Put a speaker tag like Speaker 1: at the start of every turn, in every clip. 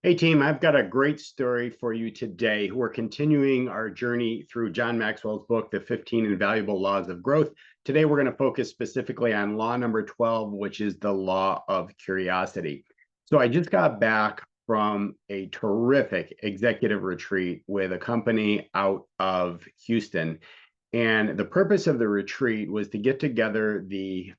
Speaker 1: Hey team, I've got a great story for you today. We're continuing our journey through John Maxwell's book, The 15 Invaluable Laws of Growth. Today, we're going to focus specifically on law number 12, which is the law of curiosity. So I just got back from a terrific executive retreat with a company out of Houston. And the purpose of the retreat was to get together the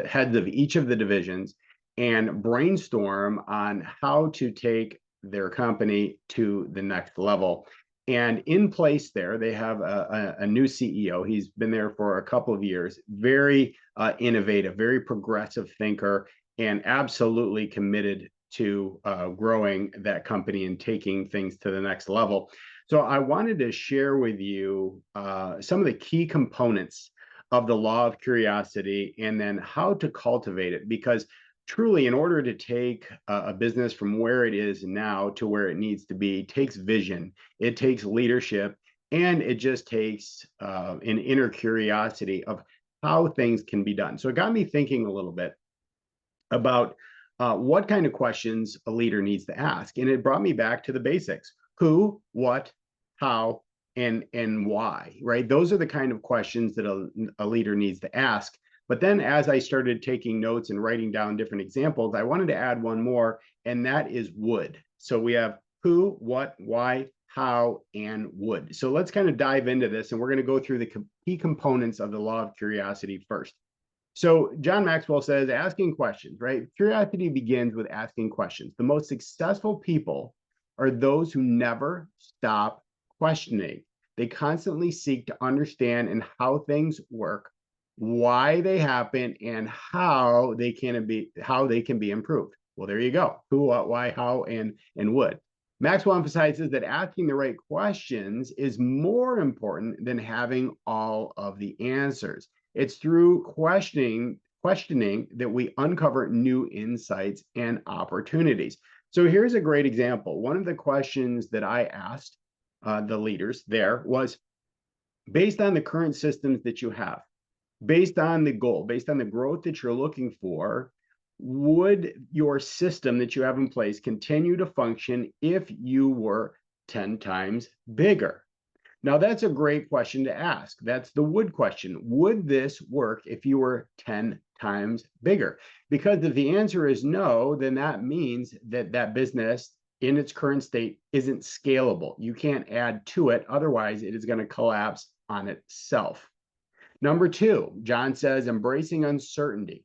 Speaker 1: heads of each of the divisions and brainstorm on how to take their company to the next level. And in place there, they have a new CEO. He's been there for a couple of years, very innovative, very progressive thinker, and absolutely committed to growing that company and taking things to the next level. So I wanted to share with you some of the key components of the law of curiosity and then how to cultivate it. Because truly, in order to take a business from where it is now to where it needs to be, takes vision, it takes leadership, and it just takes an inner curiosity of how things can be done. So it got me thinking a little bit about what kind of questions a leader needs to ask. And it brought me back to the basics: who, what, how, and why, right? Those are the kind of questions that a leader needs to ask. But then as I started taking notes and writing down different examples, I wanted to add one more, and that is would. So we have who, what, why, how, and would. So let's kind of dive into this, and we're going to go through the key components of the law of curiosity first. So John Maxwell says asking questions, right? Curiosity begins with asking questions. The most successful people are those who never stop questioning. They constantly seek to understand and how things work, why they happen, and how they can be improved. Well, there you go. Who, what, why, how, and would. Maxwell emphasizes that asking the right questions is more important than having all of the answers. It's through questioning that we uncover new insights and opportunities. So here's a great example. One of the questions that I asked the leaders there was, based on the current systems that you have, based on the goal, based on the growth that you're looking for, would your system that you have in place continue to function if you were 10 times bigger? Now, that's a great question to ask. That's the would question. Would this work if you were 10 times bigger? Because if the answer is no, then that means that that business in its current state isn't scalable. You can't add to it. Otherwise, it is going to collapse on itself. Number two, John says, embracing uncertainty.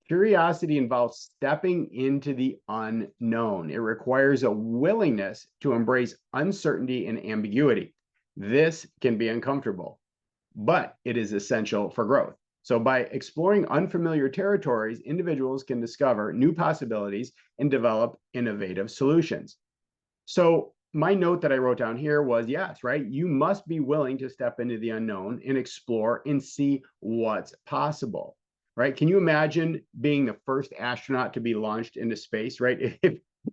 Speaker 1: Curiosity involves stepping into the unknown. It requires a willingness to embrace uncertainty and ambiguity. This can be uncomfortable, but it is essential for growth. So by exploring unfamiliar territories, individuals can discover new possibilities and develop innovative solutions. So my note that I wrote down here was, yes, right? You must be willing to step into the unknown and explore and see what's possible, right? Can you imagine being the first astronaut to be launched into space, right?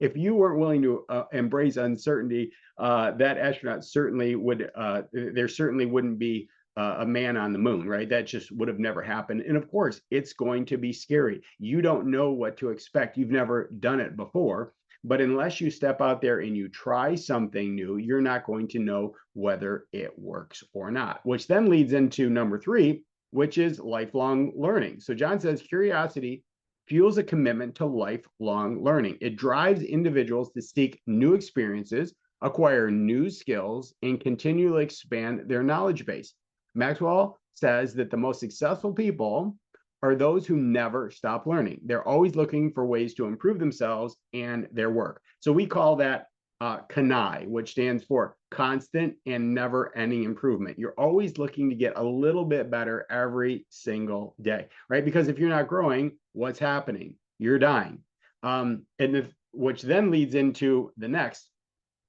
Speaker 1: If you weren't willing to embrace uncertainty, that astronaut certainly would, there certainly wouldn't be a man on the moon, right? That just would have never happened. And of course, it's going to be scary. You don't know what to expect. You've never done it before. But unless you step out there and you try something new, you're not going to know whether it works or not, which then leads into number three, which is lifelong learning. So John says curiosity fuels a commitment to lifelong learning. It drives individuals to seek new experiences, acquire new skills, and continually expand their knowledge base. Maxwell says that the most successful people are those who never stop learning. They're always looking for ways to improve themselves and their work. So we call that CANI, which stands for constant and never ending improvement. You're always looking to get a little bit better every single day, right? Because if you're not growing, what's happening? You're dying. Which then leads into the next.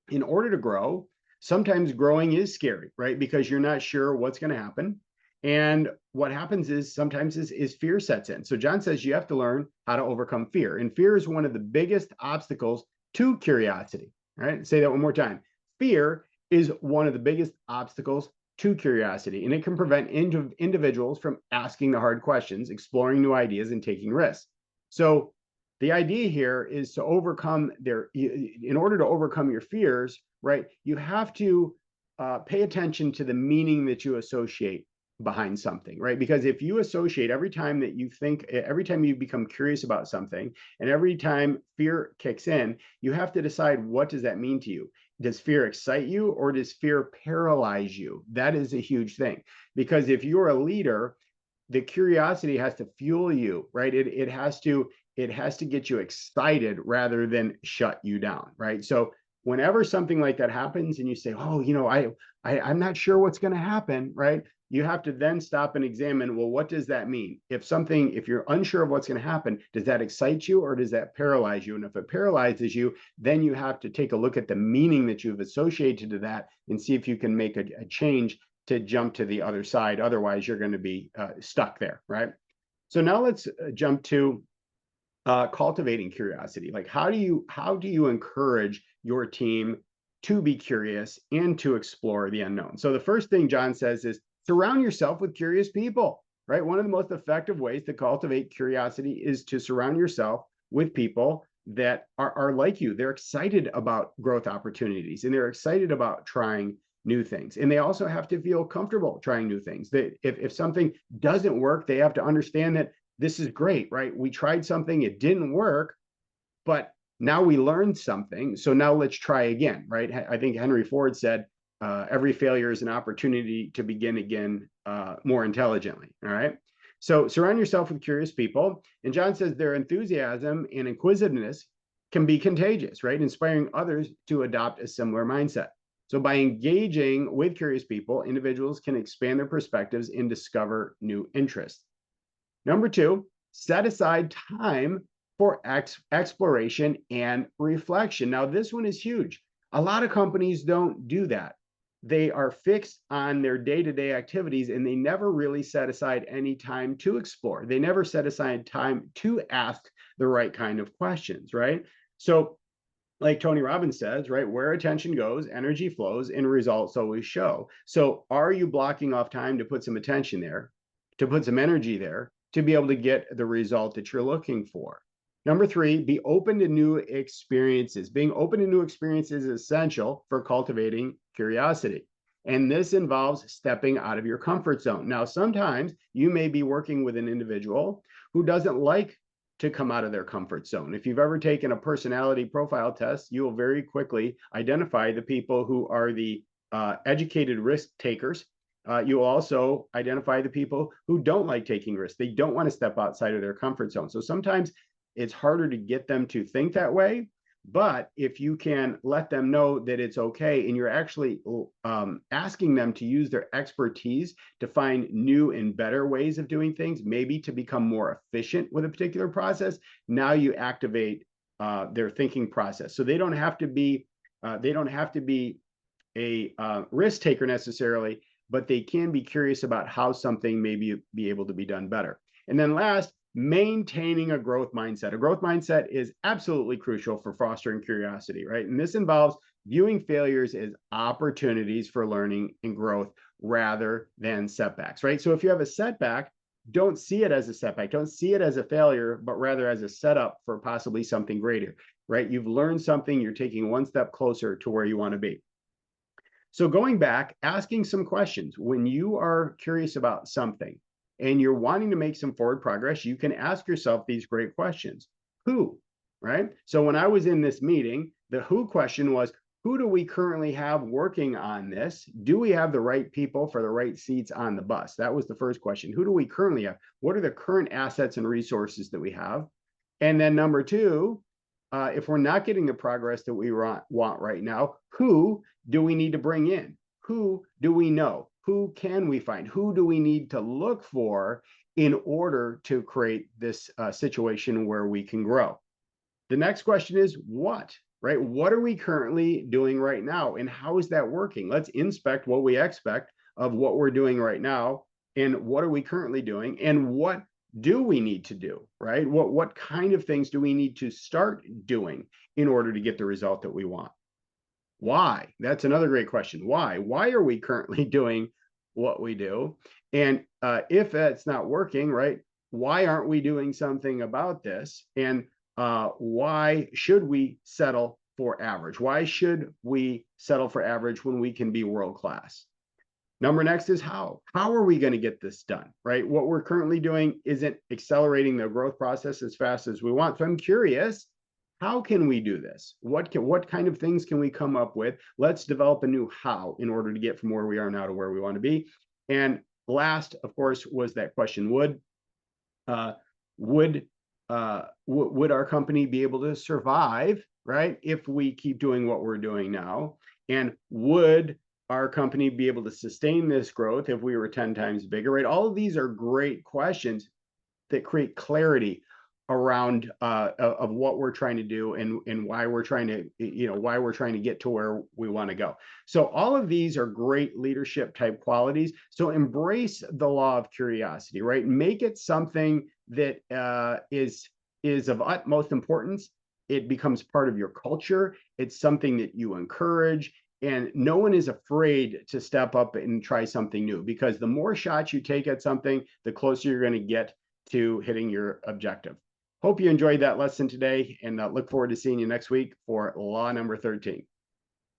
Speaker 1: In order to grow, sometimes growing is scary, right? Because you're not sure what's going to happen. And what happens is sometimes is fear sets in. So John says you have to learn how to overcome fear. And fear is one of the biggest obstacles to curiosity. All right, say that one more time. Fear is one of the biggest obstacles to curiosity, and it can prevent individuals from asking the hard questions, exploring new ideas, and taking risks. So the idea here is to overcome in order to overcome your fears, right? You have to pay attention to the meaning that you associate behind something, right? Because if you associate every time that you think, every time you become curious about something, and every time fear kicks in, you have to decide, what does that mean to you? Does fear excite you, or does fear paralyze you? That is a huge thing, because if you're a leader, the curiosity has to fuel you, right? It has to get you excited rather than shut you down, right? So whenever something like that happens and you say, oh, I'm not sure what's going to happen, right? You have to then stop and examine, well, what does that mean? If you're unsure of what's going to happen, does that excite you, or does that paralyze you? And if it paralyzes you, then you have to take a look at the meaning that you've associated to that and see if you can make a change to jump to the other side. Otherwise, you're going to be stuck there, right? So now let's jump to cultivating curiosity. Like, how do you encourage your team to be curious and to explore the unknown? So the first thing John says is surround yourself with curious people, right? One of the most effective ways to cultivate curiosity is to surround yourself with people that are like you. They're excited about growth opportunities, and they're excited about trying new things. And they also have to feel comfortable trying new things. That if something doesn't work, they have to understand that this is great, right? We tried something, it didn't work, but now we learned something. So now let's try again, right? I think Henry Ford said, every failure is an opportunity to begin again more intelligently, all right? So surround yourself with curious people. And John says their enthusiasm and inquisitiveness can be contagious, right? Inspiring others to adopt a similar mindset. So by engaging with curious people, individuals can expand their perspectives and discover new interests. Number two, set aside time for exploration and reflection. Now, this one is huge. A lot of companies don't do that. They are fixed on their day-to-day activities, and they never really set aside any time to explore. They never set aside time to ask the right kind of questions, right? So like Tony Robbins says, right, where attention goes, energy flows, and results always show. So are you blocking off time to put some attention there, to put some energy there, to be able to get the result that you're looking for? Number three, be open to new experiences. Being open to new experiences is essential for cultivating curiosity. And this involves stepping out of your comfort zone. Now, sometimes you may be working with an individual who doesn't like to come out of their comfort zone. If you've ever taken a personality profile test, you will very quickly identify the people who are the educated risk takers. You also identify the people who don't like taking risks. They don't want to step outside of their comfort zone. So sometimes it's harder to get them to think that way. But if you can let them know that it's okay, and you're actually asking them to use their expertise to find new and better ways of doing things, maybe to become more efficient with a particular process, now you activate their thinking process. So they don't have to be a risk taker necessarily, but they can be curious about how something may be able to be done better. And then last, maintaining a growth mindset. A growth mindset is absolutely crucial for fostering curiosity, right? And this involves viewing failures as opportunities for learning and growth rather than setbacks, right? So if you have a setback, don't see it as a setback, don't see it as a failure, but rather as a setup for possibly something greater, right? You've learned something, you're taking one step closer to where you want to be. So going back, asking some questions. When you are curious about something and you're wanting to make some forward progress, you can ask yourself these great questions. Who, right? So when I was in this meeting, the who question was, who do we currently have working on this? Do we have the right people for the right seats on the bus? That was the first question. Who do we currently have? What are the current assets and resources that we have? And then number two, if we're not getting the progress that we want right now, who do we need to bring in? Who do we know? Who can we find? Who do we need to look for in order to create this situation where we can grow? The next question is what, right? What are we currently doing right now? And how is that working? Let's inspect what we expect of what we're doing right now. And what are we currently doing? And what do we need to do, right? What kind of things do we need to start doing in order to get the result that we want? Why? That's another great question. Why? Why are we currently doing what we do? And if that's not working, right, why aren't we doing something about this? And Why should we settle for average? Why should we settle for average when we can be world class? Number next is how. How are we going to get this done, right? What we're currently doing isn't accelerating the growth process as fast as we want. So I'm curious, how can we do this? What kind of things can we come up with? Let's develop a new how in order to get from where we are now to where we want to be. And last, of course, was that question: uh, would would our company be able to survive, right, if we keep doing what we're doing now? And would our company be able to sustain this growth if we were 10 times bigger, right? All of these are great questions that create clarity around of what we're trying to do and why we're trying to, why we're trying to get to where we want to go. So all of these are great leadership type qualities. So embrace the law of curiosity, right? Make it something that is of utmost importance. It becomes part of your culture. It's something that you encourage. And no one is afraid to step up and try something new, because the more shots you take at something, the closer you're going to get to hitting your objective. Hope you enjoyed that lesson today, and look forward to seeing you next week for law number 13.